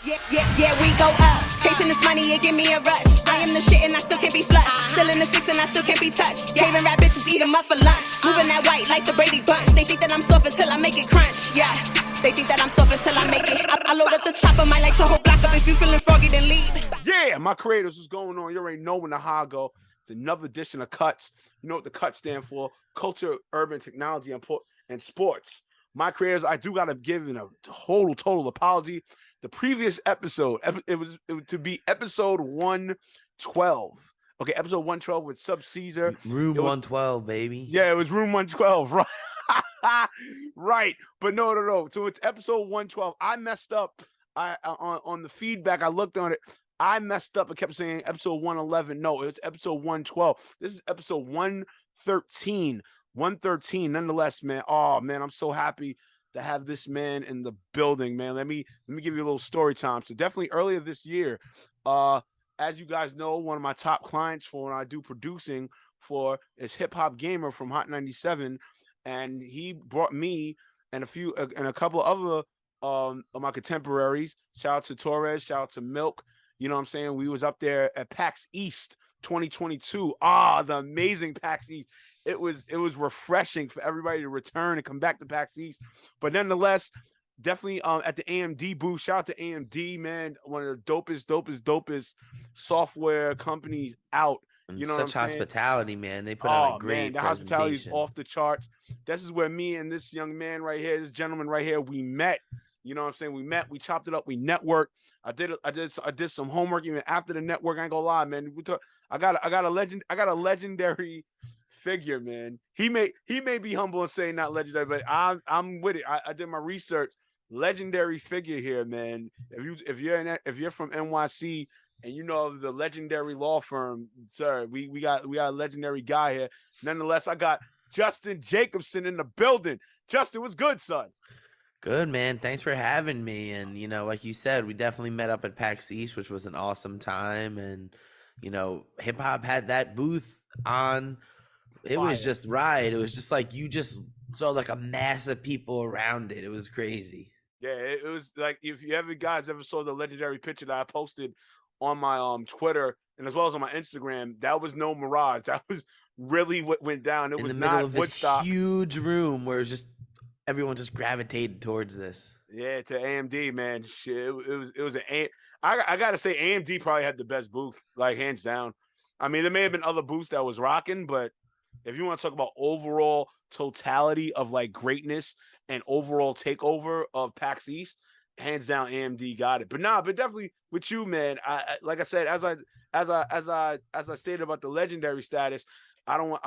Yeah, we go up. Chasing this money, it give me a rush. I am the shit and I still can't be flushed. Still in the six and I still can't be touched. Craving rap bitches, eat them up for lunch. Moving that white like the Brady Bunch. They think that I'm soft until I make it crunch. Yeah, they think that I'm soft until I make it. I load up the chopper, might light your whole block up. If you feeling froggy, then leave. Yeah, my creators, what's going on? You already know when the high go. It's another edition of Cuts. You know what the Cuts stand for? Culture, urban technology, and sports. My creators, I do gotta give a total apology. The previous episode, it was to be episode 112. Okay, episode 112 with Sub Caesar. Room 112, baby. Yeah, it was room 112, right? Right. But no. So it's episode 112. I messed up. On the feedback, I looked on it. I messed up. I kept saying episode 111. No, it's episode 112. This is episode 113. 113. Nonetheless, man. Oh man, I'm so happy to have this man in the building, man. Let me give you a little story time. So definitely earlier this year, as you guys know, one of my top clients for when I do producing for is Hip Hop Gamer from Hot 97, and he brought me and a couple of other of my contemporaries. Shout out to Torres, shout out to Milk. You know what I'm saying? We was up there at PAX East 2022. The amazing PAX East. It was refreshing for everybody to return and come back to PAX East. But nonetheless, definitely at the AMD booth. Shout out to AMD, man. One of the dopest software companies out. You know, such hospitality, man. They put on a great the hospitality is off the charts. This is where me and this young man right here, this gentleman right here, we met. You know what I'm saying? We met, we chopped it up, we networked. I did some homework even after the network. I ain't gonna lie, man. I got a legendary figure, man. He may be humble and say not legendary, but I'm with it. I did my research. Legendary figure here, man. If you're from NYC and you know the legendary law firm, sir, we got a legendary guy here. Nonetheless, I got Justin Jacobson in the building. Justin, what's good, son? Good, man. Thanks for having me. And, you know, like you said, we definitely met up at PAX East, which was an awesome time. And, you know, hip hop had that booth on. It was just right. It was just like you just saw like a mass of people around it. It was crazy. Yeah, it was like if you guys ever saw the legendary picture that I posted on my Twitter and as well as on my Instagram, that was no mirage. That was really what went down. It was in the not middle of Woodstock. This huge room where it was just everyone just gravitated towards this. Yeah, to AMD, man. Shit, it was I gotta say AMD probably had the best booth, like hands down. I mean, there may have been other booths that was rocking, but if you want to talk about overall totality of like greatness and overall takeover of PAX East, hands down AMD got it. But definitely with you, man. I like I said, as I stated about the legendary status, I don't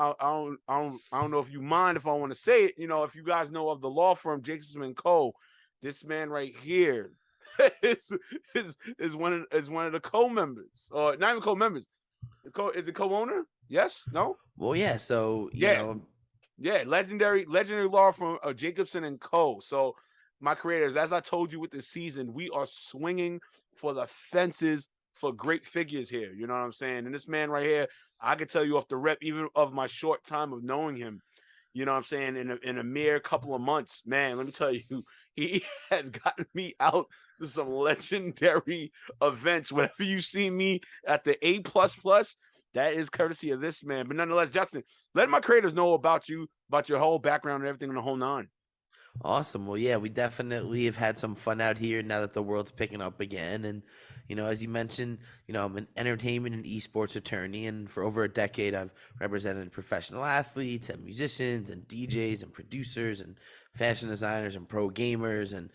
know if you mind if I want to say it. You know, if you guys know of the law firm Jacobson & Co., this man right here is one of the co-members, or not even co-members. Is it co-owner? Yes? No? Well, yeah. So you know, legendary law firm of Jacobson & Co. So my creators, as I told you with this season, we are swinging for the fences for great figures here. You know what I'm saying? And this man right here, I can tell you off the rep, even of my short time of knowing him, you know what I'm saying, in a mere couple of months, man, let me tell you, he has gotten me out to some legendary events. Whenever you see me at the A++, that is courtesy of this man. But nonetheless, Justin, let my creators know about you, about your whole background and everything in the whole nine. Awesome. Well, yeah, we definitely have had some fun out here now that the world's picking up again. And, you know, as you mentioned, you know, I'm an entertainment and esports attorney. And for over a decade, I've represented professional athletes and musicians and DJs and producers and fashion designers and pro gamers and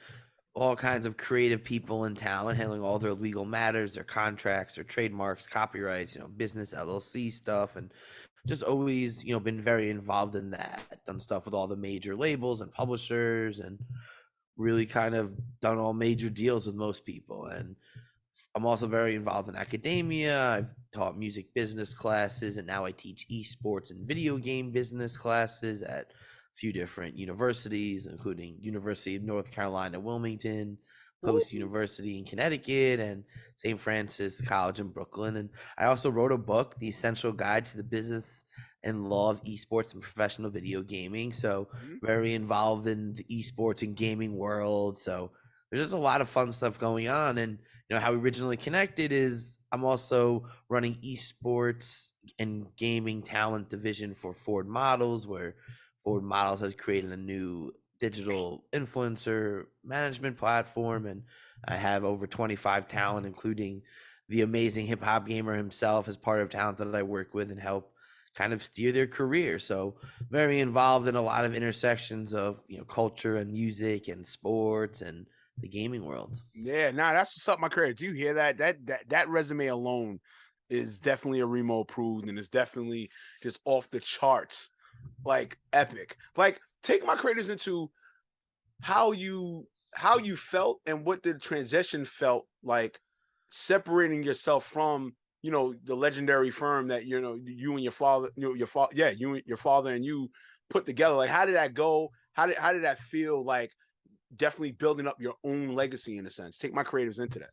all kinds of creative people and talent, handling all their legal matters, their contracts, their trademarks, copyrights, you know, business, LLC stuff. And just always, you know, been very involved in that, done stuff with all the major labels and publishers and really kind of done all major deals with most people. And I'm also very involved in academia. I've taught music business classes, and now I teach esports and video game business classes at a few different universities, including University of North Carolina, Wilmington, Post University in Connecticut, and St. Francis College in Brooklyn. And I also wrote a book, The Essential Guide to the Business and Law of Esports and Professional Video Gaming. So very involved in the esports and gaming world. So there's just a lot of fun stuff going on. And how we originally connected is I'm also running esports and gaming talent division for Ford Models, where Ford Models has created a new digital influencer management platform, and I have over 25 talent, including the amazing hip hop gamer himself, as part of talent that I work with and help kind of steer their career. So very involved in a lot of intersections of culture and music and sports and the gaming world. Yeah, nah, that's what's up, my career. Do you hear that? That resume alone is definitely a Remo approved, and it's definitely just off the charts, like epic. Like, take my creators into how you felt and what the transition felt like, separating yourself from the legendary firm that you and your father, you and your father and you put together. Like, how did that go? How did that feel? Like, definitely building up your own legacy in a sense. Take my creatives into that.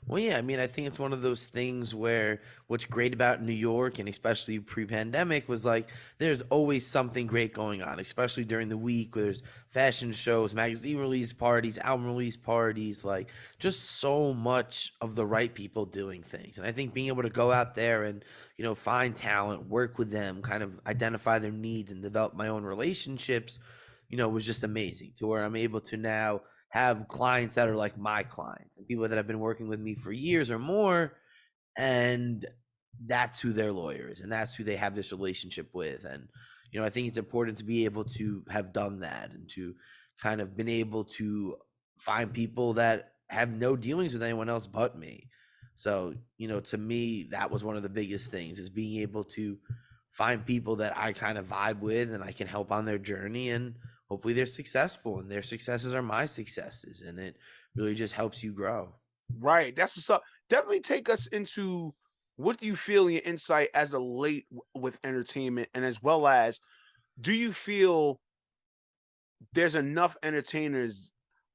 Well, yeah, I mean, I think it's one of those things where what's great about New York, and especially pre-pandemic, was like there's always something great going on, especially during the week where there's fashion shows, magazine release parties, album release parties, like just so much of the right people doing things. And I think being able to go out there and, find talent, work with them, kind of identify their needs and develop my own relationships, was just amazing, to where I'm able to now have clients that are like my clients and people that have been working with me for years or more. And that's who their lawyer is, and that's who they have this relationship with. And, I think it's important to be able to have done that and to kind of been able to find people that have no dealings with anyone else but me. So, to me, that was one of the biggest things, is being able to find people that I kind of vibe with and I can help on their journey, and hopefully they're successful, and their successes are my successes, and it really just helps you grow. Right. That's what's up. Definitely take us into what do you feel in your insight as a late with entertainment, and as well as, do you feel there's enough entertainers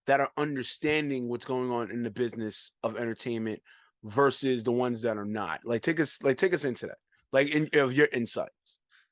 that are understanding what's going on in the business of entertainment versus the ones that are not? Like, take us into that. Like, of your insights.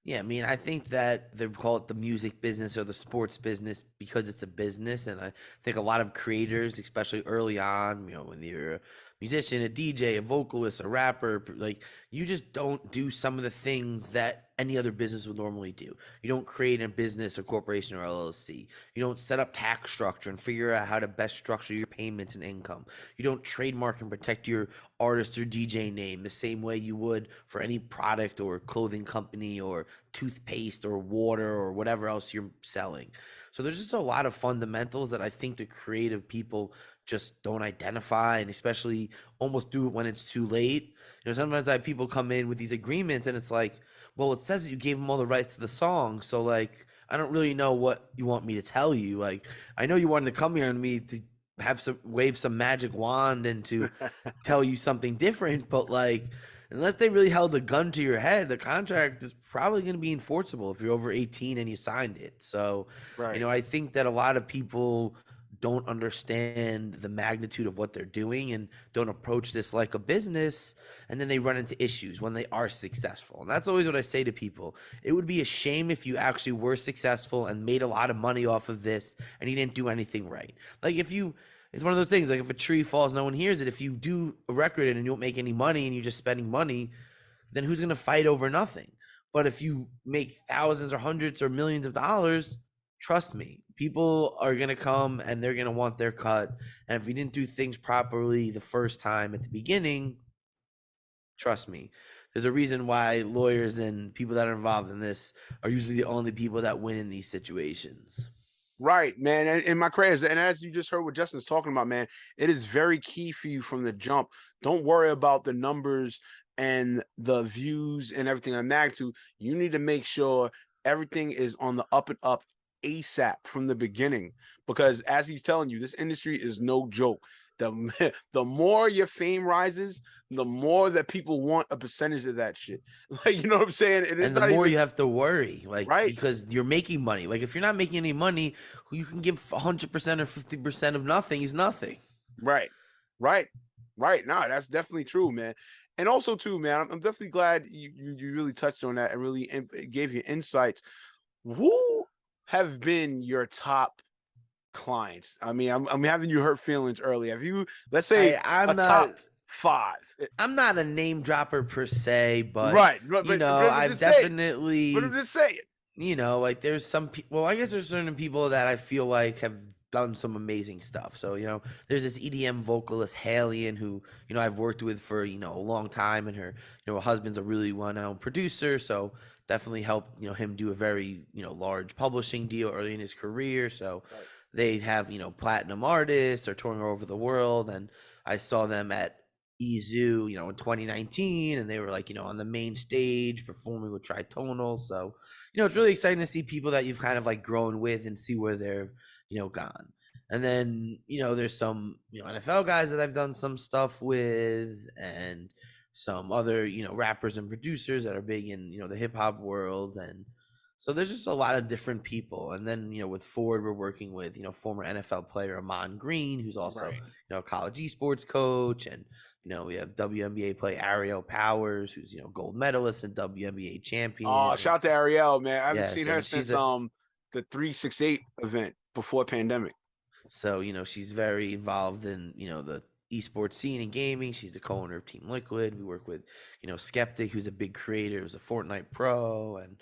Yeah, I mean, I think that they call it the music business or the sports business because it's a business. And I think a lot of creators, especially early on, when you're a musician, a DJ, a vocalist, a rapper, like you just don't do some of the things that any other business would normally do. You don't create a business or corporation or LLC. You don't set up tax structure and figure out how to best structure your payments and income. You don't trademark and protect your artist or DJ name the same way you would for any product or clothing company or toothpaste or water or whatever else you're selling. So there's just a lot of fundamentals that I think the creative people just don't identify, and especially almost do it when it's too late. Sometimes I have people come in with these agreements and it's like, well, it says that you gave them all the rights to the song, so like I don't really know what you want me to tell you. Like, I know you wanted to come here and me to have wave some magic wand and to tell you something different, but like, unless they really held a gun to your head, the contract is probably going to be enforceable if you're over 18 and you signed it. So, Right. I think that a lot of people don't understand the magnitude of what they're doing and don't approach this like a business, and then they run into issues when they are successful. And that's always what I say to people. It would be a shame if you actually were successful and made a lot of money off of this and you didn't do anything right. Like, it's one of those things, like if a tree falls, no one hears it. If you do a record and you don't make any money and you're just spending money, then who's going to fight over nothing? But if you make thousands or hundreds or millions of dollars, trust me, people are going to come and they're going to want their cut. And if you didn't do things properly the first time at the beginning, trust me, there's a reason why lawyers and people that are involved in this are usually the only people that win in these situations. Right, man. And my credits, and as you just heard what Justin's talking about, man, it is very key for you from the jump. Don't worry about the numbers and the views and everything on magnitude. You need to make sure everything is on the up and up ASAP from the beginning, because as he's telling you, this industry is no joke. The more your fame rises, the more that people want a percentage of that shit. Like, you know what I'm saying? And the more you have to worry, like, right, because you're making money. Like, if you're not making any money, you can give 100% or 50% of nothing is nothing. Right. No, that's definitely true, man. And also too, man, I'm definitely glad you really touched on that and really gave your insights. Who have been your top clients? I mean, I'm having you hurt feelings early. Have you, let's say, I'm a not. top 5? I'm not a name dropper per se, but Right, but I'm I've just saying. But I'm definitely, just saying. like there's some people. Well, I guess there's certain people that I feel like have done some amazing stuff. So there's this EDM vocalist Halion who I've worked with for a long time, and her her husband's a really well-known producer. So definitely helped him do a very large publishing deal early in his career. So Right. they have platinum artists. They're touring all over the world, and I saw them at Izu, in 2019, and they were like, on the main stage performing with Tritonal. So, it's really exciting to see people that you've kind of like grown with and see where they're, gone. And then, there's some, NFL guys that I've done some stuff with, and some other, rappers and producers that are big in, the hip hop world. And so there's just a lot of different people. And then, with Ford, we're working with, former NFL player Amon Green, who's also, Right. a college esports coach. And, we have WNBA player Ariel Powers, who's, gold medalist and WNBA champion. Oh, shout out to Ariel, man. I haven't seen her and since the 368 event before pandemic. So, she's very involved in, the esports scene and gaming. She's the co-owner of Team Liquid. We work with, Skeptic, who's a big creator, who's a Fortnite pro, and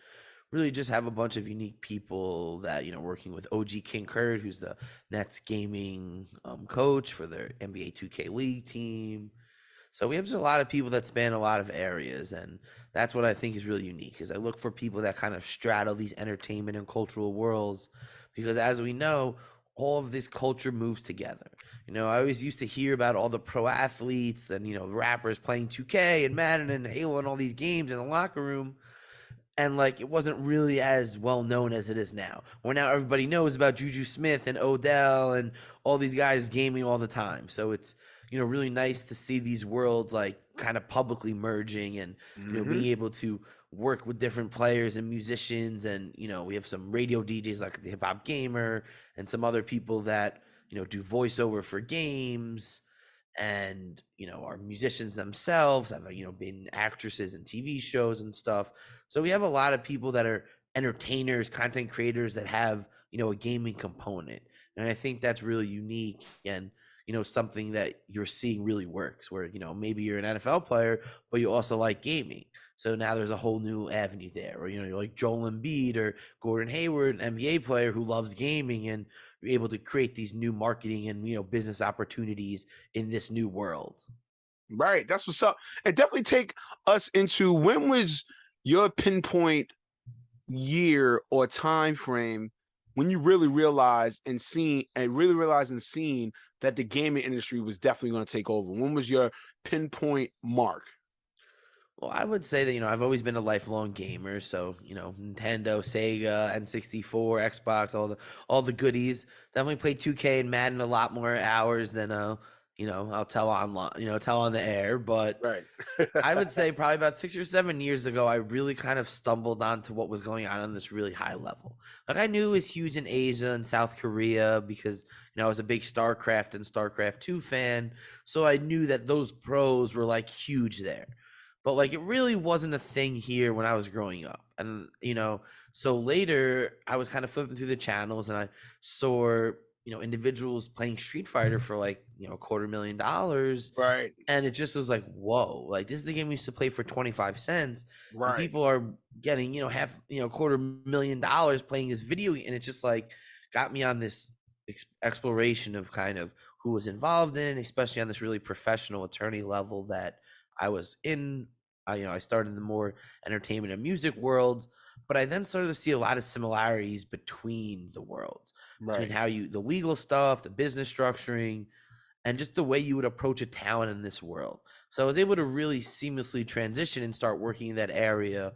really just have a bunch of unique people that, working with OG King Kurt, who's the Nets gaming coach for their NBA 2K League team. So we have just a lot of people that span a lot of areas, and that's what I think is really unique, is I look for people that kind of straddle these entertainment and cultural worlds, because as we know, all of this culture moves together. I always used to hear about all the pro athletes and, rappers playing 2K and Madden and Halo and all these games in the locker room. And like, it wasn't really as well known as it is now, where now everybody knows about Juju Smith and Odell and all these guys gaming all the time. So it's, really nice to see these worlds like kind of publicly merging, and, being able to work with different players and musicians. And, we have some radio DJs like the Hip Hop Gamer and some other people that, do voiceover for games. And, our musicians themselves have, been actresses in TV shows and stuff. So we have a lot of people that are entertainers, content creators that have, a gaming component. And I think that's really unique, and, something that you're seeing really works, where, maybe you're an NFL player, but you also like gaming. So now there's a whole new avenue there, or, you're like Joel Embiid or Gordon Hayward, an NBA player who loves gaming, and you're able to create these new marketing and, business opportunities in this new world. Right. That's what's up. And definitely take us into, when was your pinpoint year or time frame when you really realized and seen that the gaming industry was definitely going to take over? When was your pinpoint mark? Well, I would say that, I've always been a lifelong gamer. So, Nintendo, Sega, N64, Xbox, all the goodies. Definitely played 2K and Madden a lot more hours than, I'll tell on the air. But Right. I would say probably about 6 or 7 years ago, I really kind of stumbled onto what was going on this really high level. Like, I knew it was huge in Asia and South Korea because, I was a big StarCraft and StarCraft 2 fan. So I knew that those pros were like huge there. But like, it really wasn't a thing here when I was growing up. And, so later I was kind of flipping through the channels, and I saw, individuals playing Street Fighter for like, $250,000. Right. And it just was like, whoa, like this is the game we used to play for 25 cents. Right. People are getting, half, $250,000 playing this video game. And it just like got me on this exploration of kind of who was involved in, especially on this really professional attorney level that I was in. I started in the more entertainment and music world, but I then started to see a lot of similarities between the worlds, between how the legal stuff, the business structuring, and just the way you would approach a talent in this world. So I was able to really seamlessly transition and start working in that area.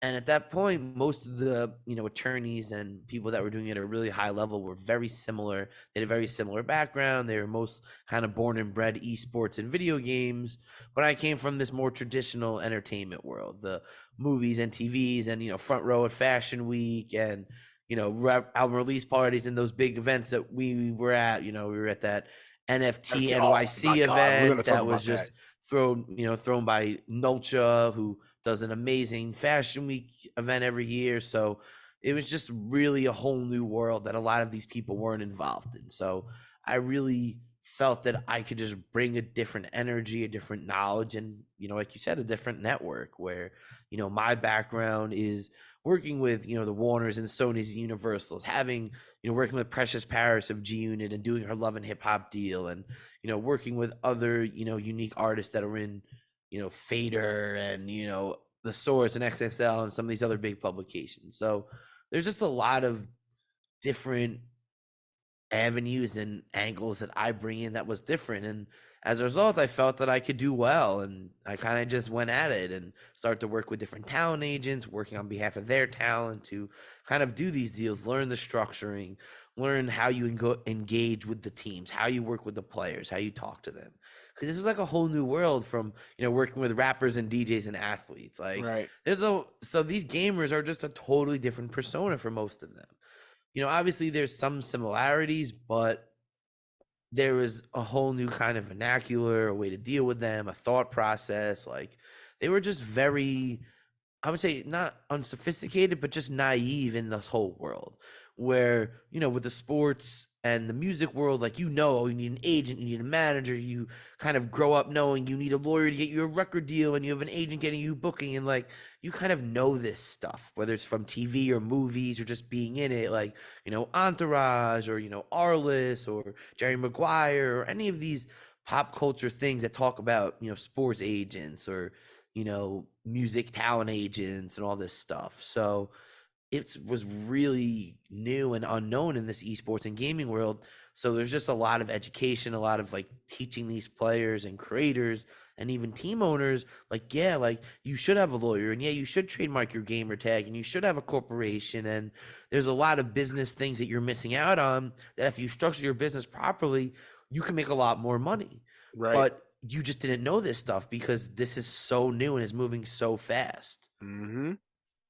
And at that point, most of the, attorneys and people that were doing it at a really high level were very similar. They had a very similar background. They were most kind of born and bred esports and video games. But I came from this more traditional entertainment world, the movies and TVs and, front row at Fashion Week and, album release parties and those big events that we were at. We were at that NFT NYC event that was just thrown by Nolcha, who does an amazing Fashion Week event every year. So it was just really a whole new world that a lot of these people weren't involved in. So I really felt that I could just bring a different energy, a different knowledge, and, like you said, a different network where, my background is working with, the Warners and Sonys and Universals, having, working with Precious Paris of G Unit and doing her Love and Hip Hop deal, and, working with other, unique artists that are in, Fader and, The Source and XXL and some of these other big publications. So there's just a lot of different avenues and angles that I bring in that was different. And as a result, I felt that I could do well. And I kind of just went at it and started to work with different talent agents, working on behalf of their talent to kind of do these deals, learn the structuring, learn how you engage with the teams, how you work with the players, how you talk to them. Because this was like a whole new world from, working with rappers and DJs and athletes. Like, Right. So these gamers are just a totally different persona for most of them. Obviously there's some similarities, but there was a whole new kind of vernacular, a way to deal with them, a thought process. Like, they were just very, I would say, not unsophisticated, but just naive in this whole world where, with the sports and the music world, like, you need an agent, you need a manager, you kind of grow up knowing you need a lawyer to get you a record deal, and you have an agent getting you booking, and like, you kind of know this stuff, whether it's from TV or movies or just being in it, like, Entourage or, Arliss or Jerry Maguire or any of these pop culture things that talk about, sports agents or, music talent agents and all this stuff. So it was really new and unknown in this esports and gaming world. So there's just a lot of education, a lot of like teaching these players and creators and even team owners, like, yeah, like, you should have a lawyer, and yeah, you should trademark your gamer tag, and you should have a corporation. And there's a lot of business things that you're missing out on that if you structure your business properly, you can make a lot more money. Right. But you just didn't know this stuff because this is so new and is moving so fast. Mm-hmm.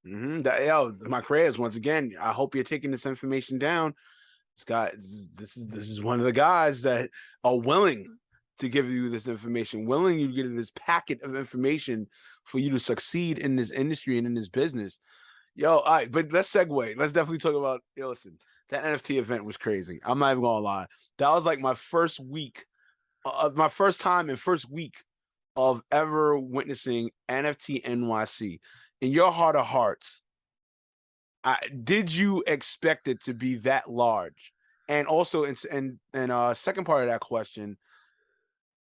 Yo, my creators, once again, I hope you're taking this information down. This is one of the guys that are willing to give you this information, willing you to get this packet of information for you to succeed in this industry and in this business. Yo, all right, but let's segue. Let's definitely talk about, listen, that NFT event was crazy. I'm not even gonna lie. That was like my first week, my first time and first week of ever witnessing NFT NYC. In your heart of hearts, did you expect it to be that large? And also, and second part of that question,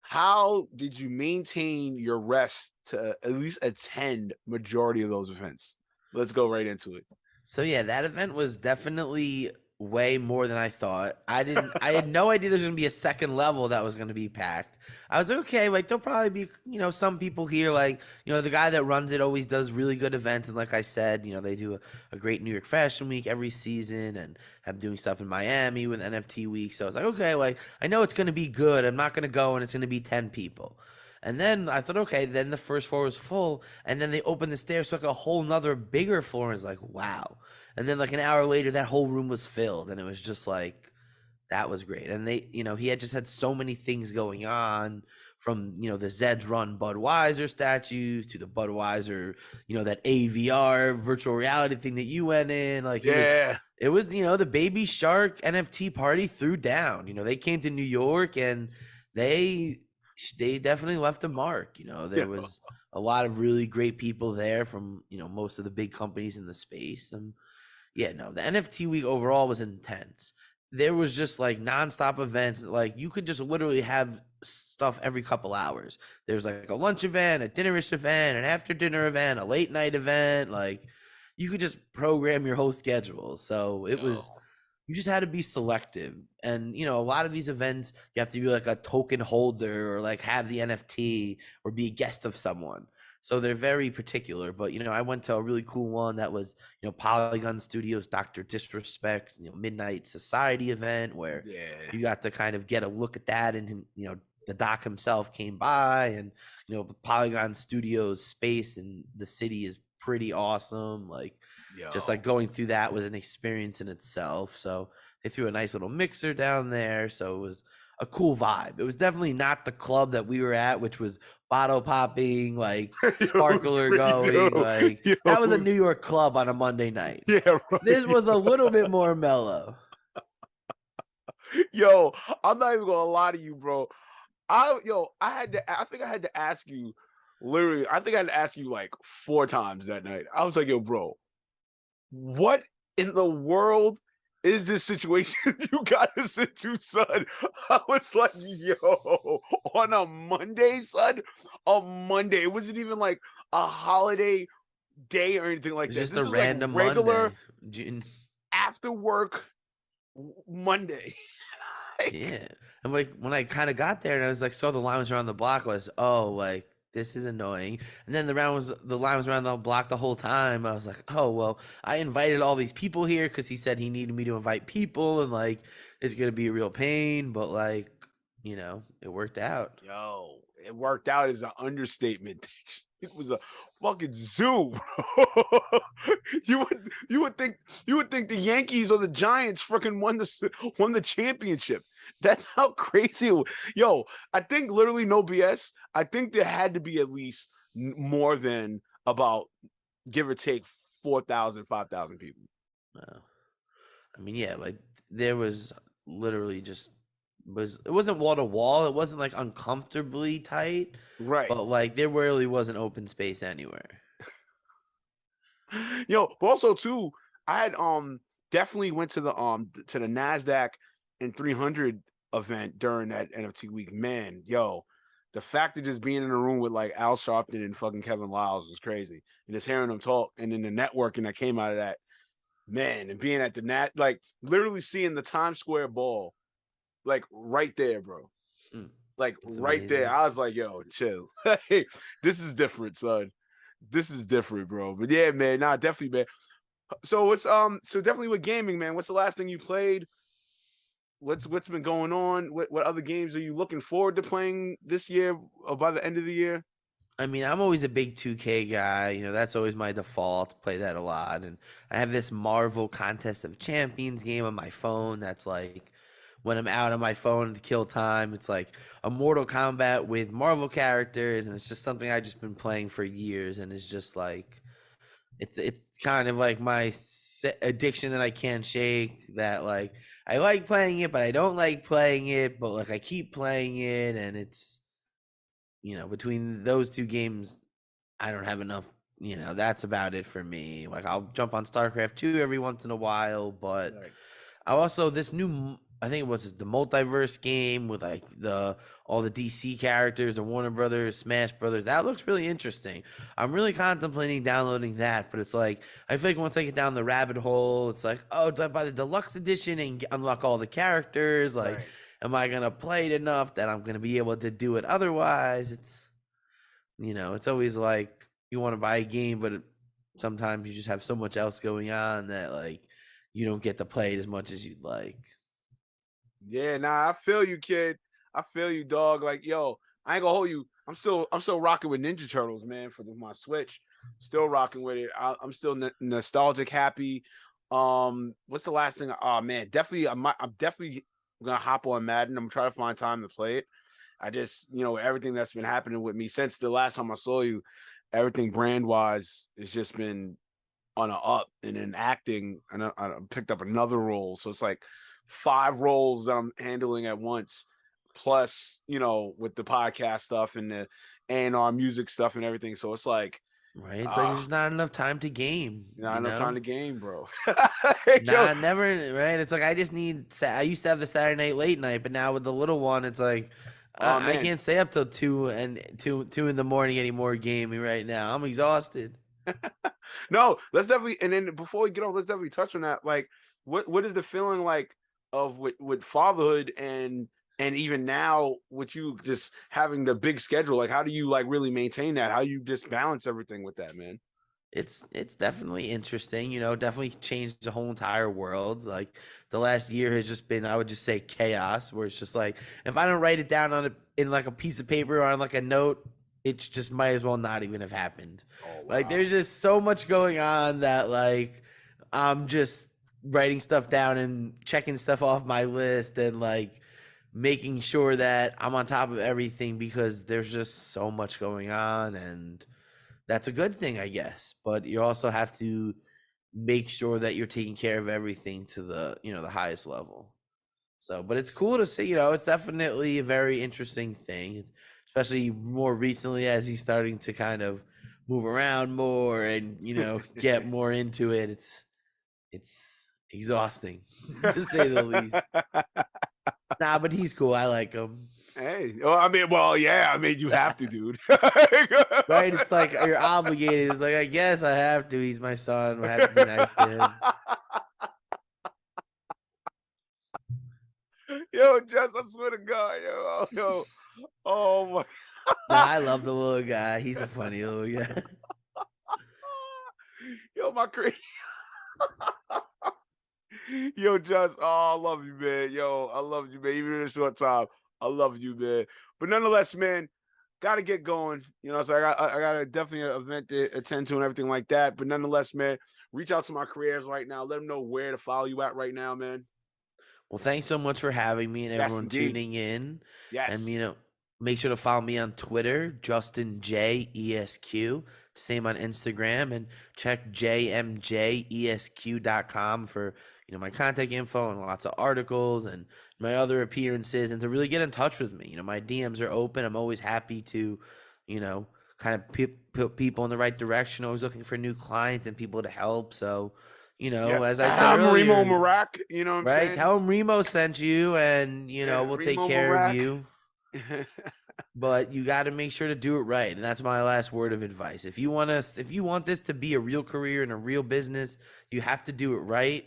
how did you maintain your rest to at least attend majority of those events? Let's go right into it. So yeah, that event was definitely way more than I thought. I had no idea there's gonna be a second level that was gonna be packed. I was like, okay, like, there'll probably be, some people here, like, the guy that runs it always does really good events. And like I said, they do a great New York Fashion Week every season and have doing stuff in Miami with NFT Week. So I was like, okay, like, I know it's gonna be good. I'm not gonna go and it's gonna be 10 people. And then I thought, okay, then the first floor was full. And then they opened the stairs to like a whole nother bigger floor. And it's like, wow. And then like an hour later, that whole room was filled. And it was just like, that was great. And they, he had just had so many things going on from, the Zeds run Budweiser statues to the Budweiser, that AVR virtual reality thing that you went in. Like, yeah, it was, the Baby Shark NFT party threw down. They came to New York and they definitely left a mark. There was a lot of really great people there from, most of the big companies in the space. And yeah, no, the NFT week overall was intense. There was just like nonstop events. Like, you could just literally have stuff every couple hours. There's like a lunch event, a dinnerish event, an after dinner event, a late night event. Like, you could just program your whole schedule. So it was, you just had to be selective. And, a lot of these events, you have to be like a token holder or like have the NFT or be a guest of someone. So they're very particular. But, I went to a really cool one that was, Polygon Studios, Dr. Disrespect's, Midnight Society event where you got to kind of get a look at that. And, the doc himself came by and, Polygon Studios space in the city is pretty awesome. Like, just like going through that was an experience in itself. So they threw a nice little mixer down there. So it was a cool vibe. It was definitely not the club that we were at, which was bottle popping, like It was sparkler crazy, going. Like yo, that was a it New York club on a Monday night. yeah, right. This was a little bit more mellow. Yo, I'm not even gonna lie to you, bro. I think I had to ask you, literally, I think I had to ask you like 4 times that night. I was like, yo, bro, what in the world is this situation you got us into, son? I was like, yo, on a Monday, son, a Monday. It wasn't even like a holiday day or anything It like was that. just This a is like random regular Monday. June. after work Monday. Like, Yeah. And like when I kind of got there and I was like, saw the line was around the block, I was, oh, like this is annoying. And then the line was around the block the whole time. I was like, oh well, I invited all these people here because he said he needed me to invite people and like it's gonna be a real pain, but like, it worked out. yo, it worked out as an understatement. It was a fucking zoo, bro. You would think the Yankees or the Giants freaking won the championship. That's how crazy it was. Yo, I think literally no BS. I think there had to be at least more than about give or take 4,000, 5,000 people. Wow. I mean, yeah, like there was literally it wasn't wall to wall. It wasn't like uncomfortably tight, Right. but like there really wasn't open space anywhere. Yo, but also too, I had definitely went to the NASDAQ and 300 event during that NFT week. Man, yo, the fact of just being in a room with like Al Sharpton and fucking Kevin Lyles was crazy. And just hearing them talk and then the networking that came out of that, man, and being at the like literally seeing the Times Square ball, like right there, bro. Like It's right there. amazing. I was like, yo, chill. Hey, this is different, son. This is different, bro. But yeah, man, nah, definitely, man. So so definitely with gaming, man. What's the last thing you played? What's been going on? What other games are you looking forward to playing this year or by the end of the year? I mean, I'm always a big 2K guy. That's always my default. Play that a lot. And I have this Marvel Contest of Champions game on my phone that's like when I'm out on my phone to kill time, it's like a Mortal Kombat with Marvel characters, and it's just something I've just been playing for years, and it's just like it's kind of like my addiction that I can't shake. That like I like playing it, but I don't like playing it, but like I keep playing it, and it's between those two games, I don't have enough. That's about it for me. Like I'll jump on StarCraft 2 every once in a while, but Right. I also this new I think it was the multiverse game with like all the DC characters, the Warner Brothers, Smash Brothers. That looks really interesting. I'm really contemplating downloading that, but it's like I feel like once I get down the rabbit hole, it's like, oh, do I buy the deluxe edition and unlock all the characters? Like, Right. am I gonna play it enough that I'm gonna be able to do it? Otherwise, it's always like you want to buy a game, but sometimes you just have so much else going on that like you don't get to play it as much as you'd like. Yeah, nah, I feel you, kid. I feel you, dog. Like, yo, I ain't gonna hold you. I'm still rocking with Ninja Turtles, man, for my Switch. Still rocking with it. I'm still nostalgic, happy. What's the last thing? Oh man, definitely. I'm definitely gonna hop on Madden. I'm trying to find time to play it. I just, everything that's been happening with me since the last time I saw you, everything brand wise has just been on a up. And in acting, I picked up another role, so it's like 5 roles that I'm handling at once, plus with the podcast stuff and the A&R music stuff and everything. So it's like, right? It's like there's not enough time to game. not enough time to game, bro. Nah, never. Right? It's like I just need. I used to have the Saturday night late night, but now with the little one, it's like I can't stay up till 2 in the morning anymore gaming right now. I'm exhausted. No, let's definitely. And then before we get off, let's definitely touch on that. Like, what is the feeling like of with fatherhood and even now with you just having the big schedule? Like, how do you like really maintain that? How you just balance everything with that, man? It's definitely interesting. Definitely changed the whole entire world. Like the last year has just been, I would just say, chaos. Where it's just like if I don't write it down in like a piece of paper or on like a note, it just might as well not even have happened. Oh, wow. Like there's just so much going on that like I'm just writing stuff down and checking stuff off my list and like making sure that I'm on top of everything because there's just so much going on, and that's a good thing, I guess. But you also have to make sure that you're taking care of everything to the, the highest level. So, but it's cool to see, it's definitely a very interesting thing, especially more recently as he's starting to kind of move around more and, get more into it. It's exhausting to say the least. Nah, but he's cool. I like him. Hey, you have to, dude. Right? It's like you're obligated. It's like, I guess I have to. He's my son. I have to be nice to him. Yo, Jess, I swear to God, yo. Oh my. Nah, I love the little guy. He's a funny little guy. Yo, my crazy. Yo, Jess, I love you, man. Yo, I love you, man. Even in a short time, I love you, man. But nonetheless, man, got to get going. So I got a definitely an event to attend to and everything like that. But nonetheless, man, reach out to my creators right now. Let them know where to follow you at right now, man. Well, thanks so much for having me and everyone tuning in. Yes. And, make sure to follow me on Twitter, Justin J ESQ. Same on Instagram, and check jmjesq.com for my contact info and lots of articles and my other appearances, and to really get in touch with me. My DMs are open. I'm always happy to, kind of put people in the right direction. Always looking for new clients and people to help. So, as I said earlier, Reemo Marak, what I'm right? saying? Tell him Reemo sent you, and we'll take care of you. But you got to make sure to do it right, and that's my last word of advice. If you want this to be a real career and a real business, you have to do it right,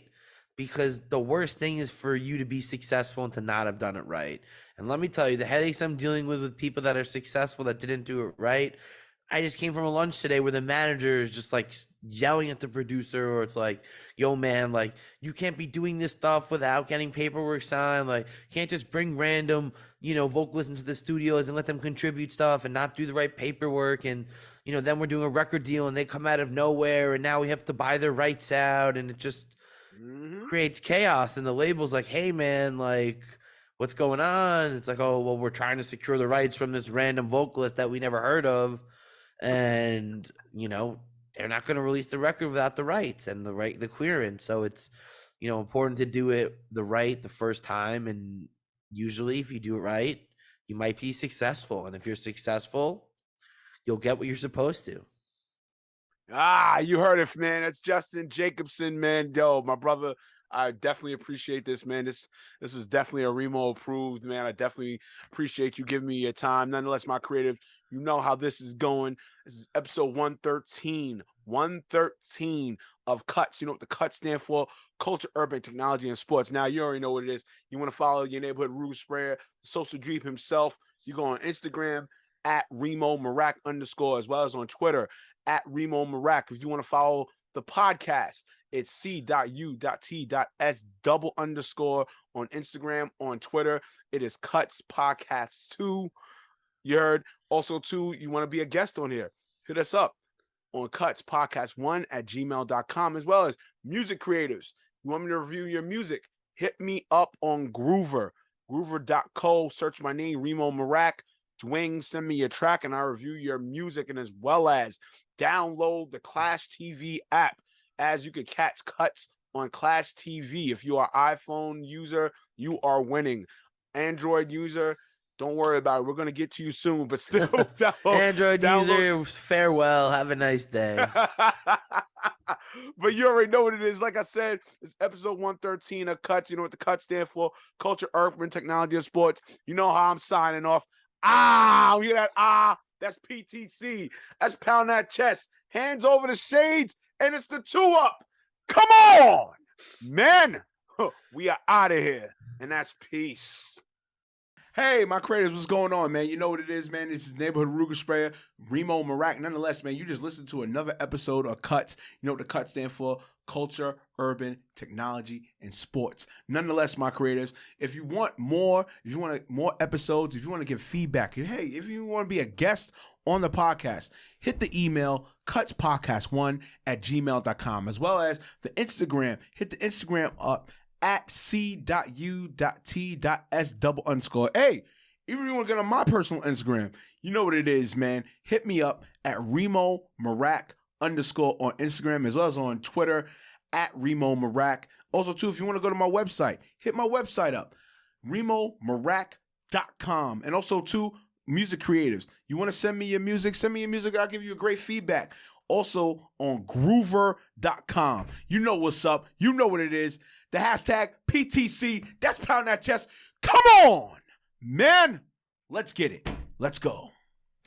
because the worst thing is for you to be successful and to not have done it right. And let me tell you, the headaches I'm dealing with people that are successful that didn't do it right. I just came from a lunch today where the manager is just like yelling at the producer, or it's like, yo, man, like, you can't be doing this stuff without getting paperwork signed. Like, you can't just bring random, vocalists into the studios and let them contribute stuff and not do the right paperwork. And, then we're doing a record deal and they come out of nowhere and now we have to buy their rights out, and it just creates chaos. And the label's like, hey, man, like, what's going on? It's like, oh, well, we're trying to secure the rights from this random vocalist that we never heard of. And, they're not going to release the record without the rights and the clearance. So it's, important to do it the first time. And usually if you do it right, you might be successful. And if you're successful, you'll get what you're supposed to. You heard it, man. That's Justin Jacobson, man. Yo, my brother, I definitely appreciate this, man. This was definitely a Reemo approved, man. I definitely appreciate you giving me your time. Nonetheless, my creative, you know how this is going. This is episode 113. 113 of CUTS. You know what the CUTS stand for? Culture, Urban, Technology, and Sports. Now, you already know what it is. You want to follow your neighborhood Rube Sprayer, Social Dreep himself. You go on Instagram at Reemo Marak _, as well as on Twitter at Reemo Marak. If you want to follow the podcast, it's C.U.T.S _ on Instagram. On Twitter, it is CUTS Podcast 2. You heard? Also, too, you want to be a guest on here, hit us up on CUTS Podcast 1 at gmail.com, as well as music creators. You want me to review your music? Hit me up on Groover, groover.co. Search my name, Reemo Marak. Dwayne, send me your track and I'll review your music, and as well as download the Clash TV app, as you can catch CUTS on Clash TV. If you are an iPhone user, you are winning. Android user, don't worry about it. We're going to get to you soon, but still. Android user, farewell. Have a nice day. But you already know what it is. Like I said, it's episode 113 of CUTS. You know what the CUTS stand for? Culture, Urban, Technology, and Sports. You know how I'm signing off. You hear that? That's PTC. That's pound that chest. Hands over the shades, and it's the 2 up. Come on, man. We are out of here, and that's peace. Hey, my creators, what's going on, man? You know what it is, man. This is Neighborhood Rube Sprayer, Reemo Marak. Nonetheless, man, you just listened to another episode of CUTS. You know what the CUTS stand for? Culture, Urban, Technology, and Sports. Nonetheless, my creators, if you want more, if you want more episodes, if you want to give feedback, hey, if you want to be a guest on the podcast, hit the email cutspodcast1 at gmail.com, as well as the Instagram. Hit the Instagram up at C.U.T.S_. Hey, even if you want to get on my personal Instagram, you know what it is, man. Hit me up at Reemo Marac_ on Instagram, as well as on Twitter at Reemo Marac. Also, too, if you want to go to my website, hit my website up, ReemoMarac.com. And also, too, music creatives. You want to send me your music? Send me your music. I'll give you a great feedback. Also on Groover.com. You know what's up. You know what it is. The hashtag PTC. That's Pound That Chest. Come on, man. Let's get it. Let's go.